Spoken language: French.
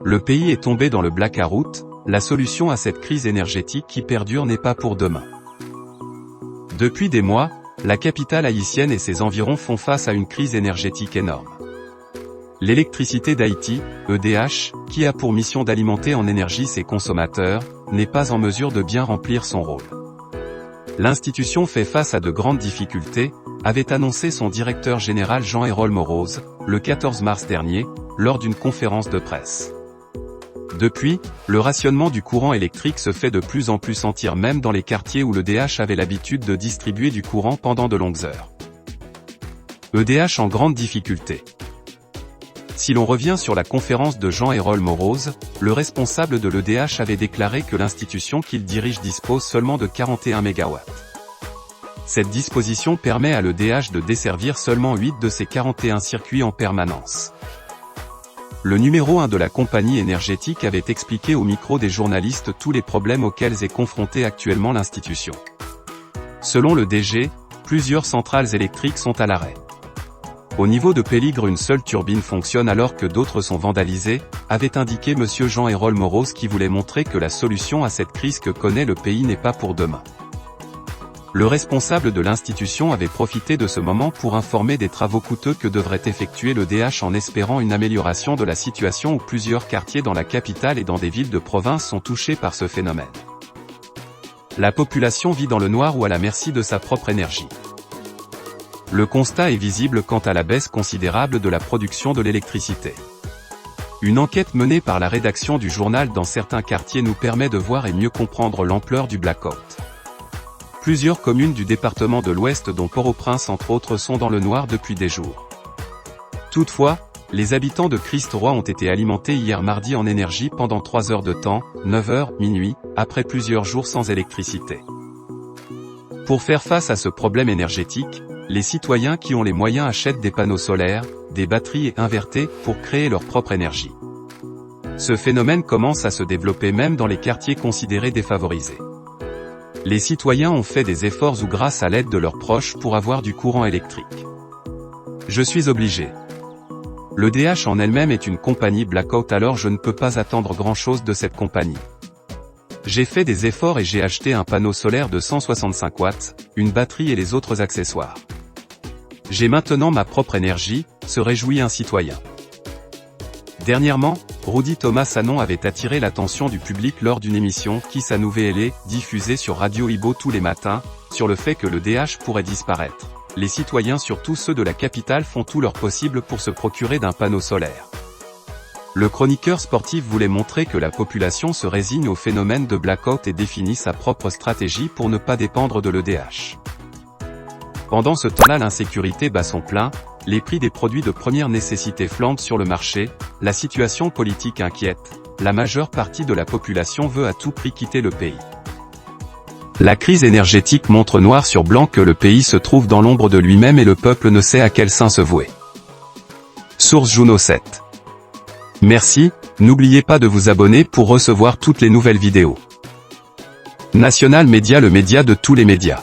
le pays est tombé dans le blackout, la solution à cette crise énergétique qui perdure n'est pas pour demain. Depuis des mois, la capitale haïtienne et ses environs font face à une crise énergétique énorme. L'électricité d'Haïti, EDH, qui a pour mission d'alimenter en énergie ses consommateurs, n'est pas en mesure de bien remplir son rôle. L'institution fait face à de grandes difficultés, avait annoncé son directeur général Jean-Hérol Moroz, le 14 mars dernier, lors d'une conférence de presse. Depuis, le rationnement du courant électrique se fait de plus en plus sentir même dans les quartiers où l'EDH avait l'habitude de distribuer du courant pendant de longues heures. EDH en grande difficulté. Si l'on revient sur la conférence de Jean-Hérol Moroz, le responsable de l'EDH avait déclaré que l'institution qu'il dirige dispose seulement de 41 MW. Cette disposition permet à l'EDH de desservir seulement 8 de ses 41 circuits en permanence. Le numéro 1 de la compagnie énergétique avait expliqué au micro des journalistes tous les problèmes auxquels est confrontée actuellement l'institution. Selon le DG, plusieurs centrales électriques sont à l'arrêt. Au niveau de Péligre, une seule turbine fonctionne alors que d'autres sont vandalisées, avait indiqué M. Jean-Hérol Moroz qui voulait montrer que la solution à cette crise que connaît le pays n'est pas pour demain. Le responsable de l'institution avait profité de ce moment pour informer des travaux coûteux que devrait effectuer l'EDH en espérant une amélioration de la situation où plusieurs quartiers dans la capitale et dans des villes de province sont touchés par ce phénomène. La population vit dans le noir ou à la merci de sa propre énergie. Le constat est visible quant à la baisse considérable de la production de l'électricité. Une enquête menée par la rédaction du journal dans certains quartiers nous permet de voir et mieux comprendre l'ampleur du blackout. Plusieurs communes du département de l'Ouest dont Port-au-Prince entre autres sont dans le noir depuis des jours. Toutefois, les habitants de Christ-Roi ont été alimentés hier mardi en énergie pendant 3 heures de temps, 9h, minuit, après plusieurs jours sans électricité. Pour faire face à ce problème énergétique, les citoyens qui ont les moyens achètent des panneaux solaires, des batteries et invertés pour créer leur propre énergie. Ce phénomène commence à se développer même dans les quartiers considérés défavorisés. Les citoyens ont fait des efforts ou grâce à l'aide de leurs proches pour avoir du courant électrique. Je suis obligé. L'EDH en elle-même est une compagnie blackout, alors je ne peux pas attendre grand-chose de cette compagnie. J'ai fait des efforts et j'ai acheté un panneau solaire de 165 watts, une batterie et les autres accessoires. J'ai maintenant ma propre énergie, se réjouit un citoyen. Dernièrement, Rudy Thomas Sanon avait attiré l'attention du public lors d'une émission Qui sa nouvelle, diffusée sur Radio Ibo tous les matins, sur le fait que l'EDH pourrait disparaître. Les citoyens, surtout ceux de la capitale, font tout leur possible pour se procurer d'un panneau solaire. Le chroniqueur sportif voulait montrer que la population se résigne au phénomène de blackout et définit sa propre stratégie pour ne pas dépendre de l'EDH. Pendant ce temps-là, l'insécurité bat son plein, les prix des produits de première nécessité flambent sur le marché, la situation politique inquiète, la majeure partie de la population veut à tout prix quitter le pays. La crise énergétique montre noir sur blanc que le pays se trouve dans l'ombre de lui-même et le peuple ne sait à quel saint se vouer. Source Juno 7. Merci, n'oubliez pas de vous abonner pour recevoir toutes les nouvelles vidéos. National Média, le média de tous les médias.